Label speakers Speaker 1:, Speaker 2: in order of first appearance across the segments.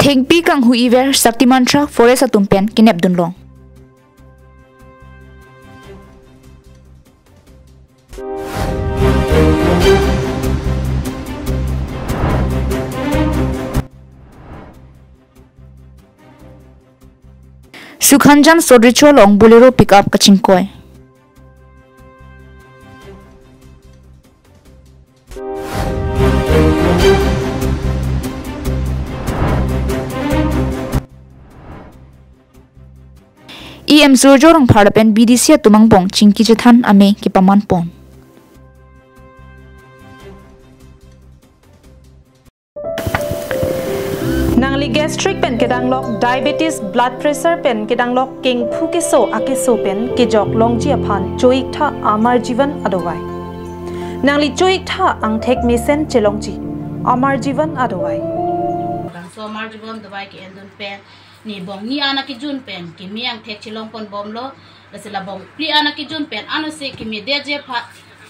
Speaker 1: Thengpi kang huiver Saktiman Truck Forest atumpen kinep dunlong. Sukhanjan Sodricho long Bolero pickup kachingkoy. EM Zurjorong Parapen BDC Tumangbong Chingki Jathan Ame Kipaman Pon.
Speaker 2: Nangli gastric pen kedanglok diabetes blood pressure pen kedanglok king phukeso akeso pen kijok longji aphan choik tha amar jivan adowai. Nangli choik tha angthek misen chelongji amar jivan adowai.
Speaker 3: So amar jivan dawai ki endun pen ni bong ni ana ki jun pen ki miang thek chilong pon bomlo lasila bong pli ana ki jun pen anu se ki mi deje pha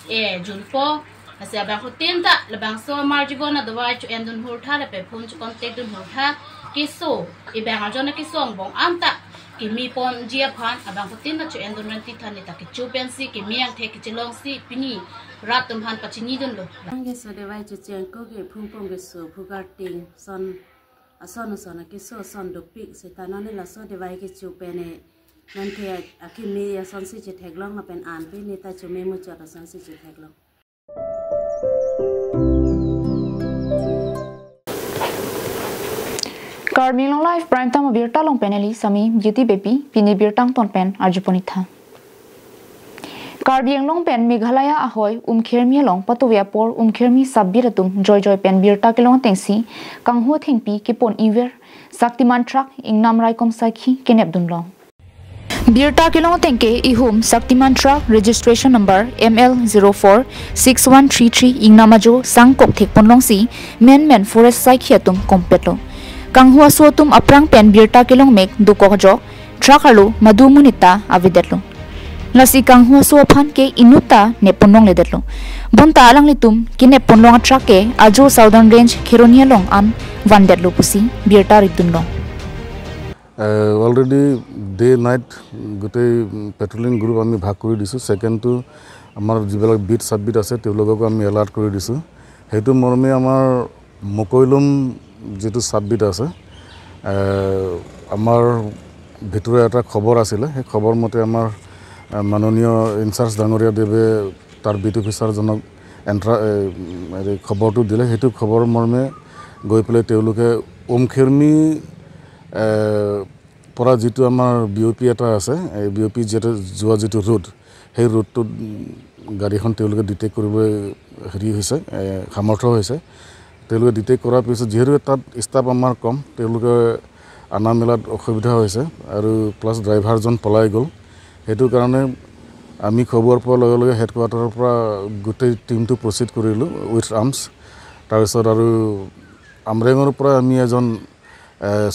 Speaker 3: e jun po lasila bang hutin ta labang so amar jivan adowai chu endun hur tha le pe phun chu contact dun hur tha ki so e bang ajona ki song bong amta ki mi pon jia phan abang hutin ta chu endun ran ti thani ta ki chu pen si ki miang thek ki chilong si pini rat tum han pachini dun lo
Speaker 4: ange so dewai chu chen ko ge phung pong ge so phugar ting son son ke so son do pik se tanane la so dewai ke chu pene nan the akimi ya son si che theglong na pen an pe ni ta chu me mu cha ta son si che theglong.
Speaker 1: Karbi Anglong live prime time birta long peneli sami jiti bepi pini birtang ton pen arjuponitha. Karbi Anglong pen Meghalaya ahoy khermi long patowya por khermi sabbiratum joy pen birta kilong tengsi kanghu thengpi ke pon iver Saktiman Truck ingnam raikom sakhi kenep dunlong. Birta kilong tengke ihum Saktiman Truck registration number ML046133 ingnamajo sangkok thekponlong si men forest sakhi atum kompeto. Kanghua suatum aprang pen birta kilong mek dukojo truck alu madumunita avidetlo. Lasi kanghua suaphan ke inuta neponlong ledetlo. Bonta alang litum ki neponlong truck ke ajo southern range khironia long an vandetlo pusi birta ridunlong.
Speaker 5: Already day night gote patrolling group ami bhag kori disu. Second to amar jibalak beat subbit ase teulogoko ami alert kori disu. Hetu morme amar mokoilum যেটো সাববিট আছে আমাৰ ভিতৰে এটা খবৰ আছিল সেই খবৰ মতে আমাৰ মাননীয় ইনচাৰ্জ ডাঙৰীয়া দেৱে তাৰ বিট অফিচাৰ জনক খবৰটো দিলে হেতু খবৰ মৰ্মে গৈ পেলাই তেওঁলোকে খেৰমি পৰা যেটো আমাৰ বিওপি এটা আছে এই বিওপি যেটো যোৱা যেটো ৰোড সেই ৰোডটো গাড়ীখন তেওঁলোকে ডিটেক্ট কৰিব হেৰি হৈছে সামৰ্থ্য হৈছে তেওঁলোকে ডিটেক্ট কৰাৰ পিছত যেহেতু তাত ষ্টাফ আমাৰ কম তেওঁলোকে আনা মেলাত অসুবিধা হৈছে আৰু প্লাছ ড্ৰাইভাৰজন পলাই গ'ল হেতু কাৰণে আমি খবৰ পোৱাৰ লগে লগে হেডকোৱাৰ্টাৰৰ পৰা গোটেই টিমটো প্ৰচিড কৰিলোঁ উইথ আৰ্মছ তাৰপিছত আৰু আমৰেঙৰ পৰা আমি এজন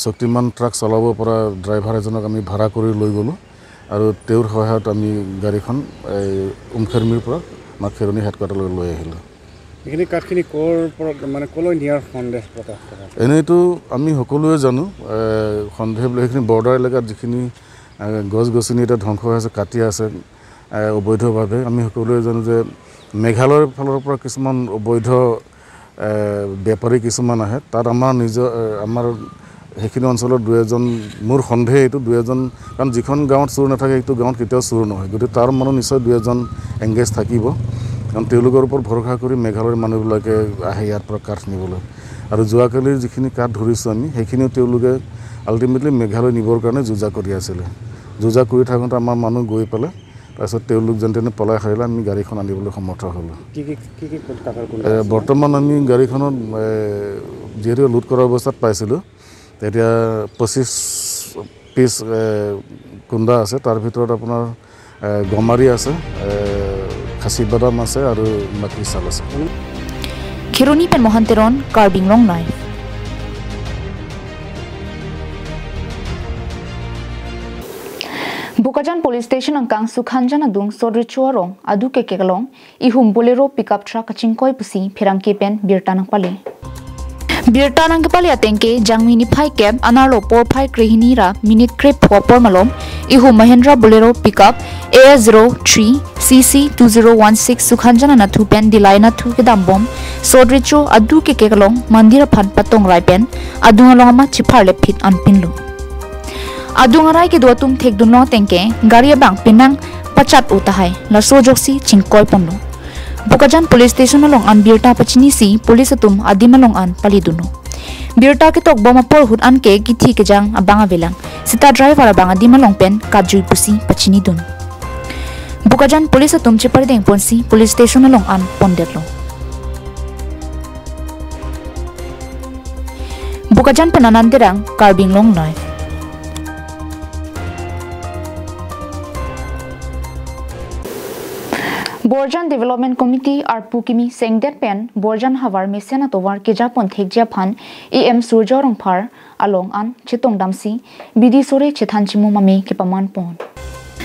Speaker 5: শক্তিমান ট্ৰাক চলাব পৰা ড্ৰাইভাৰ এজনক আমি ভাড়া কৰি লৈ গ'লোঁ আৰু তেওঁৰ সহায়ত আমি গাড়ীখন খেৰমিৰ পৰা আমাৰ খেৰনি হেডকোৱাৰ্টাৰলৈ লৈ আহিলোঁ
Speaker 6: এখিনি কাঠখিনি কোৰ মানে কলৈ নিয়াৰ সন্দেহ প্ৰকাশ কৰা
Speaker 5: এনেইতো আমি সকলোৱে জানো সন্দেহ এইখিনি বৰ্ডাৰ এলেকাত যিখিনি গছ গছনি এটা ধ্বংস হৈ আছে কাটি আছে অবৈধভাৱে আমি সকলোৱে জানো যে মেঘালয়ৰ ফালৰ পৰা কিছুমান অবৈধ বেপাৰী কিছুমান আহে তাত আমাৰ সেইখিনি অঞ্চলৰ দুই এজন মোৰ সন্দেহ এইটো দুই এজন কাৰণ যিখন গাঁৱত চোৰ নাথাকে এইটো গাঁৱত কেতিয়াও চোৰ নহয় গতিকে তাৰ মনত নিশ্চয় দুই এজন এংগেজ থাকিব কাৰণ তেওঁলোকৰ ওপৰত ভৰসা কৰি মেঘালয়ৰ মানুহবিলাকে আহে ইয়াৰ পৰা কাঠ নিবলৈ আৰু যোৱাকালিৰ যিখিনি কাঠ ধৰিছোঁ আমি সেইখিনিও তেওঁলোকে আল্টিমেটলি মেঘালয় নিবৰ কাৰণে যুঁজা কৰি আছিলে যুঁজা কৰি থাকোঁতে আমাৰ মানুহ গৈ পেলাই তাৰপিছত তেওঁলোক যেন তেনে পলাই খাৰিলে আমি গাড়ীখন আনিবলৈ সমৰ্থ হ'লোঁ বৰ্তমান আমি গাড়ীখনত যিহেতু লুট কৰাৰ অৱস্থাত পাইছিলোঁ তেতিয়া 25 পিচ কুন্দা আছে তাৰ ভিতৰত আপোনাৰ গমাৰি আছে খাসি বাদাম আছে আৰু মাটি চাল আছে
Speaker 1: Khironi pen Mohanteron Karbi Anglong live. Bukajan police station angkang Sukhanjan adung Sodrichuarong adu kekelong ihum bolero pickup truck kachingkoi pusi phirangke pen birtanang pale Birta nang kepali atengke jang mini phai cab anarlo por phai krehini ra minute krep por malom ihu Mahindra Bolero pickup A03 CC 2016 Sukhanjana na thu pen dilai na thu ke dambom sodricho adu ke kekalong mandir phan patong rai pen adunga longama chiphar le phit anpin lu adunga rai ke dotum thek dunlo tengke gari bang pinang pachat utahai la sojoksi chingkoi ponlo Bukajan police station along an Birta pachini si police atum adimalong an paliduno. Birta ke tok boma por hut an ke githi ke jang abanga velang. Sita driver abanga dimalong pen kadjui pusi pachini dun. Bukajan police atum chepar deng ponsi police station along an pondetlo. Bukajan penanan derang Karbi Anglong live. Borjan Development Committee arpu kimi sengdet pen Borjan Havar Mesena Tovar ke Japon thekja phan EM Surjorong phar along an chitong damsi bidi sore chethan chimu mami ke paman pon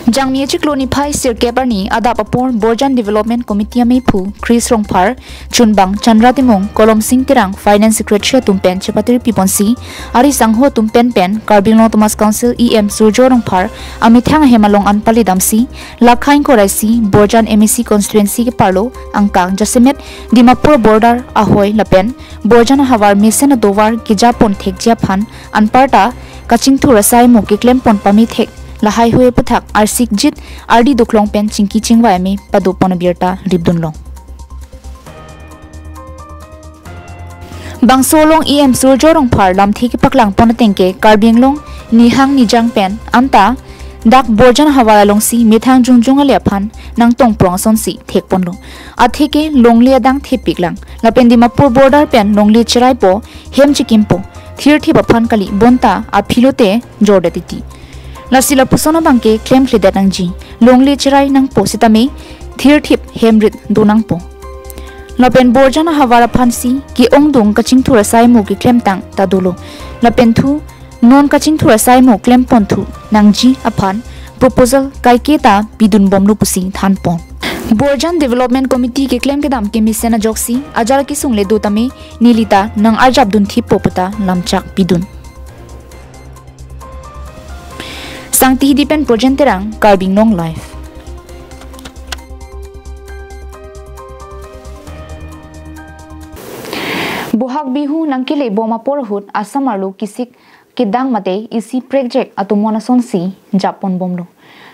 Speaker 1: Jangmi chikloni phai sirkeparni ada papor Borjan Development Committee me phu Chris Rongphar Chunbang Chandratimong Kolom Singh Tirang Finance Secretary tumpen chepatri piponsi ari sangho tumpen pen Karbi Anglong Thomas Council EM Surjorong phar amithang hemalong an palidamsi lakhain koraisi Borjan MEC constituency ke parlo angkang jasemet Dimapur border ahoy lapen Borjan Havar Mesen Dovar ke Japon thekjia phan anparta kachingthu rasai mo ke klem pon pami thek lahai hue pathak arsik jit ardi duklong pen chingki chingwa ame padopon Birta ribdunlong bangsolong EM Surjorong phar lamthi ki paklang pon tengke Karbi Anglong nihang nijang pen anta dak Borjan Havar long si mithang jungjung ale phan nang tong prong son si thek ponlo atheke longlia dang thepiklang lapen Dimapur border pen longli chirai po hem chikimpo thir thi phan kali bonta aphilote jordetiti Lasila pusono bangke claim lidat nang ji longli chirai nang po sitame thir thip hemrit donang po lapen Borjan Havar phansi ki ongdong kaching thura sai mo ki claim tang tadulo lapen thu non kaching thura sai mo claim pon thu nang ji aphan proposal kai keta bidun bomlu pusi than pon Borjan Development Committee ke claim ke dam ke misena joksi ajar ki sungle do tame nilita nang arjab dun thi poputa lamchak bidun Sangti hidipen projen terang Karbi Anglong live. Bohag bihu nangkile boma porhut asamarlu kisik kidang mate isi project atumona sonsi Japon bomlo.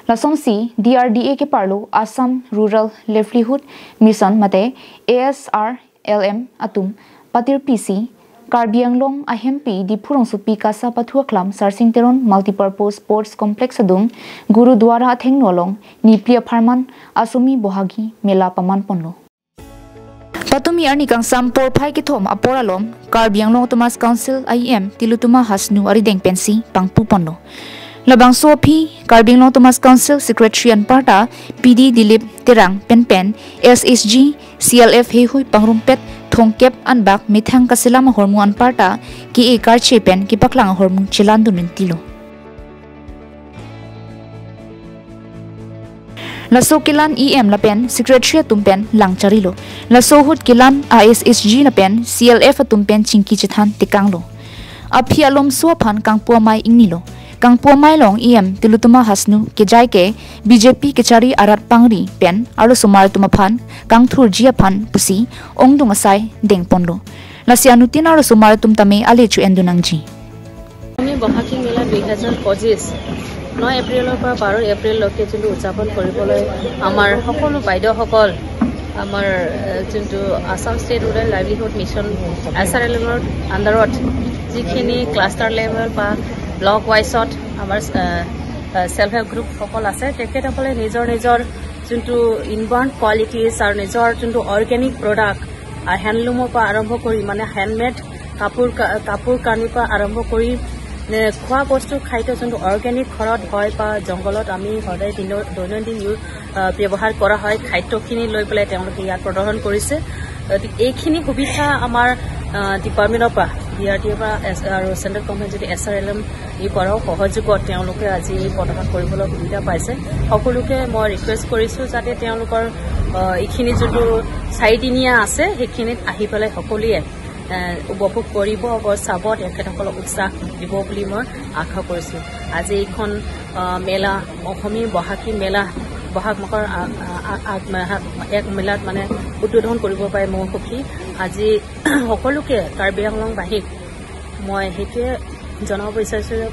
Speaker 1: La sonsi DRDA ke parlo Assam Rural Livelihood Mission mate ASRLM atum patir PC Karbi Anglong ahempi di purong supi kasa pathua klam sarsing teron multipurpose sports complex adung Gurudwara thengnolong niplia pharman asumi bohagi mela paman ponlo patumi arni kang sampor phai ki thom aporalom Karbi Anglong Thomas Council IM tilutuma hasnu ari deng pensi pangpu ponlo labang sopi Karbi Anglong Thomas Council Secretary anparta PD Dilip Terang penpen SSG CLF hehui pangrumpet thongkep anbak mithang kasilam hormuan parta ki ekar chepen ki paklang hormu chilandun tilo laso kilan EM lapen secretary tumpen langcharilo laso hut kilan ISSG lapen CLF tumpen chingki chithan tikanglo aphialom so phan kangpua mai ingnilo kangpua mai long EM tilutuma hasnu ke jai ke BJP ke chari arat pangri pen aro sumar tuma phan kangthur jia phan pusi ongdung asai deng ponlo lasianu tin aro sumar tum tame ale chu endunangji
Speaker 7: আমি বহাগী মেলা 2025 9 এপ্ৰিলৰ পৰা 12 এপ্ৰিললৈকে যোনটো উদযাপন কৰিবলৈ আমাৰ সকলো বাইদেউসকল আমাৰ যোনটো Assam state rural livelihood mission SRLMৰ আণ্ডাৰত যিখিনি ক্লাষ্টাৰ লেভেল বা ব্লক ৱাইজত আমাৰ সেলফ হেল্প গ্ৰুপ সকল আছে তেখেতসকলে নিজৰ নিজৰ যোনটো ইনবাউণ্ড কোৱালিটিজ আৰু নিজৰ যোনটো অৰ্গেনিক প্ৰডাক্ট হেণ্ডলুমৰ পৰা আৰম্ভ কৰি মানে হেণ্ডমেড কাপোৰ কানিৰ পৰা আৰম্ভ কৰি খোৱা বস্তু খাদ্য যোনটো অৰ্গেনিক ঘৰত হয় বা জংঘলত আমি সদায় দৈনন্দিন ব্যৱহাৰ কৰা হয় খাদ্যখিনি লৈ পেলাই তেওঁলোকে ইয়াত প্ৰদৰ্শন কৰিছে এইখিনি সুবিধা আমাৰ ডিপাৰ্টমেণ্টৰ পৰা DRDA পৰা আৰু চেণ্ট্ৰেল গভৰ্ণমেণ্ট যদি SRLM এই পৰাও সহযোগত তেওঁলোকে আজি প্ৰদৰ্শন কৰিবলৈ সুবিধা পাইছে সকলোকে মই ৰিকুৱেষ্ট কৰিছোঁ যাতে তেওঁলোকৰ এইখিনি যোনটো 4 দিনীয়া আছে সেইখিনিত আহি পেলাই সকলোৱে উপভোগ কৰিব আৰু চাব তেখেতসকলক উৎসাহ দিব বুলি মই আশা কৰিছোঁ আজি এইখন মেলা অসমীয়া বহাগী মেলা বহাগ মাহৰ এক মেলাত মানে উদ্বোধন কৰিব পাৰে মই সুখী আজি সকলোকে কাৰ্বি আংলংবাসীক মই সেইটোৱে জনাব বিচাৰিছোঁ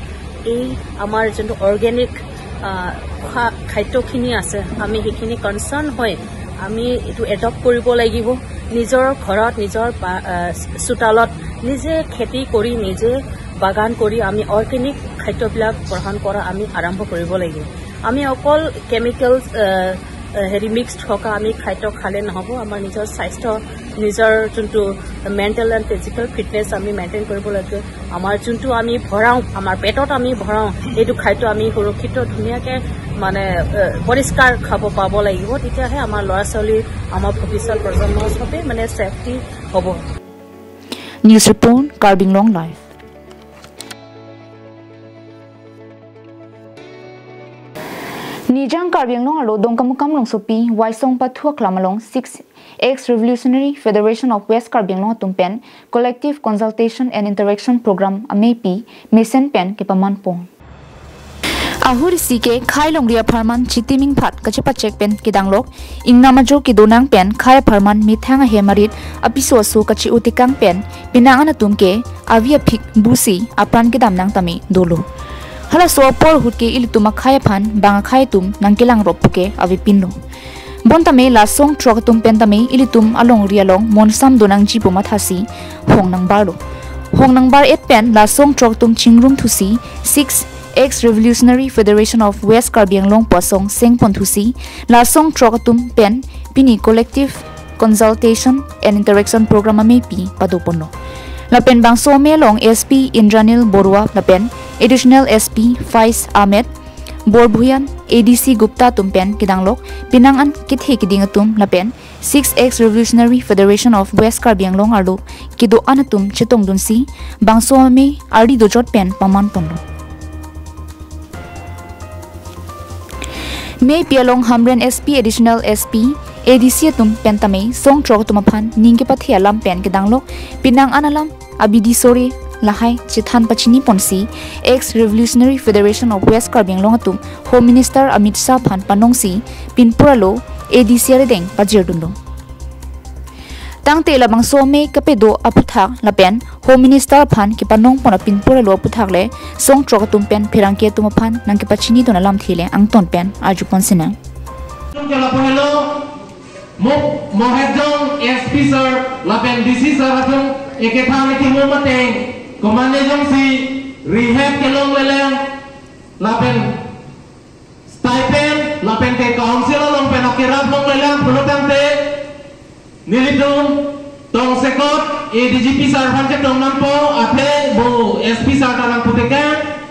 Speaker 7: এই আমাৰ যোনটো অৰ্গেনিক খাদ্যখিনি আছে আমি সেইখিনি কনচাৰ্ণ হৈ আমি এইটো এডপ্ট কৰিব লাগিব নিজৰ ঘৰত নিজৰ চোতালত নিজে খেতি কৰি নিজে বাগান কৰি আমি অৰ্গেনিক খাদ্যবিলাক গ্ৰহণ কৰা আমি আৰম্ভ কৰিব লাগিব আমি অকল কেমিকেলছ মিক্সড থকা আমি খাদ্য খালে নহ'ব আমাৰ নিজৰ স্বাস্থ্য নিজৰ যোনটো মেণ্টেল এণ্ড ফিজিকেল ফিটনেছ আমি মেইনটেইন কৰিব লাগিব আমাৰ যোনটো আমি ভৰাওঁ আমাৰ পেটত আমি ভৰাওঁ এইটো খাদ্য আমি সুৰক্ষিত ধুনীয়াকৈ মানে পৰিষ্কাৰ খাব পাব লাগিব তেতিয়াহে আমাৰ ল'ৰা ছোৱালী আমাৰ ভৱিষ্যত প্ৰজন্মৰ বাবে মানে ছেফটি হ'ব
Speaker 1: news report Karbi Anglong live Nijang Karbi Anglong alo dongkamukam long sopi waisong pathua klamalong 6 ex-Revolutionary Federation of West Karbi Anglong tumpen Collective Consultation and Interaction Program AMEPI Mesen pen ke paman pong Ahur sike khai longria pharman chitiming phat kachepa check pen kidanglok ingnamajo ki donang pen khai pharman mithanga hemarit apiso su kachi utikang pen pinangana tumke avia phik busi apran kidam nang tami dolo hala so por hutke ilituma khaya phan banga khai tum nangkelang ropuke avi pinlo bontame la song trok tum pentame ilitum along rialong monsam donang jipuma thasi hongnang bar 8 pen la song trok tum chingrum thusi 6 ex-Revolutionary Federation of West Karbi Anglong posong sengpon thusi la song trok tum pen pini Collective Consultation and Interaction Program AMEPI padoponlo lapen bang so melong SP Indranil Borua lapen Additional SP Faiz Ahmed Borbhuyan ADC Gupta tumpen kidanglok pinangan kithe kidingatum lapen 6 ex-Revolutionary Federation of West Karbi Anglong arlo kido anatum chitong dunsi bangso me ardi dojot pen paman ponlo me pialong Hamren SP Additional SP ADC tum pentame song trok tumaphan ningke pathia lam pen kidanglok pinang analam abidi sore lahai chithan pachini ponsi ex-Revolutionary Federation of West Karbi Anglong atum Home Minister Amit Shah phan panongsi pinpuralo ADC redeng pajerdunlo tangte labang some kapedo aputhak lapen Home Minister phan ki panong pona pinpuralo aputhak le song trok atum pen phirangke tumaphan nangke pachini dona lam thile angton pen ajupon sina mohejong SP sir lapen DC sir atum ekethang timu mateng komande jong si rehab kelong leleng lapen stipend lapen te council long pen akirap long leleng pulutang te nilidung tong sekot DGP sarvan cek dong nampo ate bo SP sartarang putekan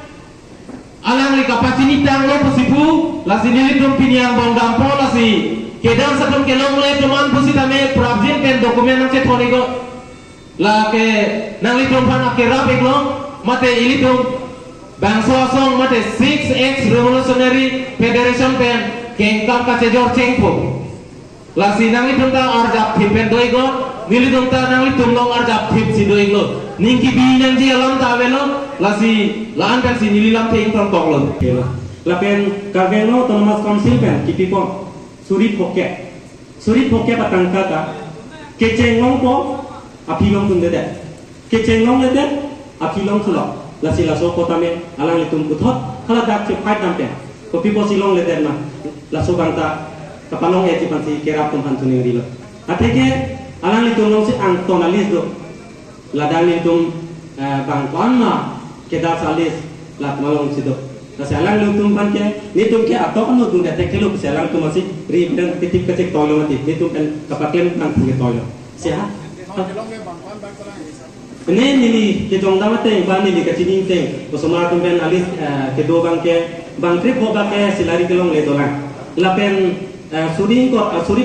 Speaker 1: alang li kapacini tang le posibu lasi nilidung piniang bong dampo lasi kedang satum kelong le tuman pusitame prabjin pen dokumen nang cek thonigo la ke nang litum phan akira beglo mate ilitum bangso song mate 6 ex Revolutionary Federation pen kengkam kache jor chengpo la si nang litum ta arjap thip pen doigo nilitum ta nang litum long arjap thip si doigo ningki bi nang ji alam ta velo la si lan pen si nililam te intron toklo
Speaker 8: la pen Karveno Thomas Council pen kipipo surit poke patangka ka kechengong po apilong tundede kechengong lede apilong tulo la sila so kotame alang litum uthot khala dak che phai tampe ko pipo silong lede na la so bangta kapalong e chipansi kerap tum hantuning dilo ateke alang litum long si ang tonalis do la dal litum bang panma kedal salis la malong sido la salang litum ban ke litum ke atok no dung dete kelo salang tum masih ribdan titip kecek tolo mati litum kan kapaklem kan punya tolo sehat ini nili ke jong damate ban nili ke chining teng osomar tumpen alis ke do bang trip hoba ke silari kelong le dolang lapen suri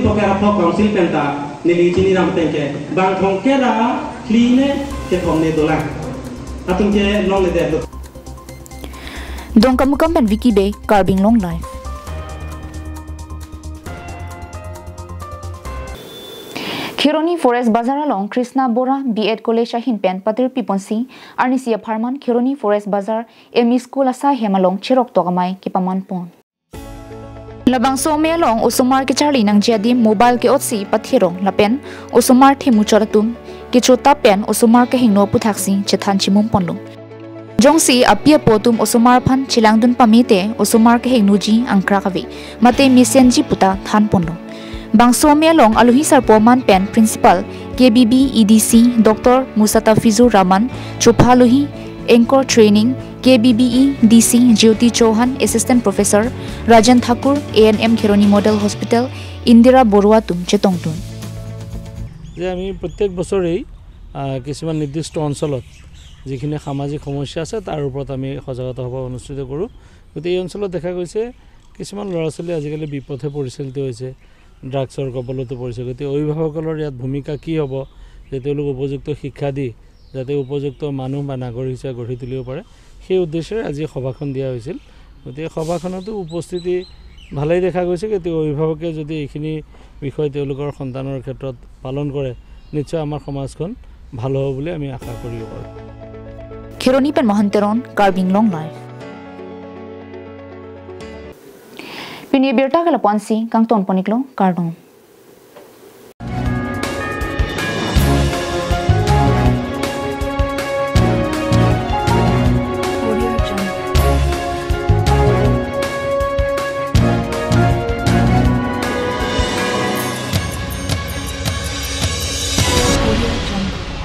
Speaker 8: pokera pok council penta nili chini ram teng ke bang thongkera clean ke thomne dolang atung ke long le de
Speaker 1: dong kamukam pen wiki be Karbi Anglong live Khironi Forest Bazar along Krishna Bora B.Ed College ahin pen patir piponsi arnisia pharman Khironi Forest Bazar ME School asa hemalong chirok tokamai kipaman pon Labang so melong usumar ke charli nang jadi mobile ke otsi pathiro lapen usumar thimu choratum ke chota pen usumar ke hingno puthaksi chethan chimum ponlo Jongsi apia potum usumar phan chilangdun pamite usumar ke hingnuji angkra kavi mate misenji puta than ponlo Bangso melong aluhi sarpoman pen principal KBB EDC Dr. Musatafizur Rahman Chupaluhi Anchor Training KBBE DC Jyoti Chauhan Assistant Professor Rajan Thakur ANM Khironi Model Hospital Indira Borua tum chetongtun
Speaker 9: যে আমি প্রত্যেক বছরেই কিছুমান নির্দিষ্ট অঞ্চলত যিখিনি সামাজিক সমস্যা আছে তাৰ ওপৰত আমি সজাগতা সভা অনুষ্ঠিত কৰোঁ গতি এই অঞ্চলত দেখা গৈছে কিছুমান ল'ৰা ছোৱালী আজিকালি বিপথে পৰিচালিত হৈছে ড্ৰাগছৰ কবলতো পৰিছে গতি অভিভাৱকসকলৰ ইয়াত ভূমিকা কি হ'ব যে তেওঁলোক উপযুক্ত শিক্ষা দি যাতে উপযুক্ত মানুহ বা নাগৰিক হিচাপে গঢ়ি তুলিব পাৰে সেই উদ্দেশ্যে আজি সভাখন দিয়া হৈছিল গতি সভাখনতো উপস্থিতি ভালেই দেখা গৈছে গতি অভিভাৱকে যদি এইখিনি বিষয় তেওঁলোকৰ সন্তানৰ ক্ষেত্ৰত পালন কৰে নিশ্চয় আমাৰ সমাজখন ভাল হ'ব বুলি আমি আশা কৰিব পাৰোঁ
Speaker 1: Khironi pen Mohanteron Karbi Anglong live Pini berta kala ponsi kang ton poniklo kardon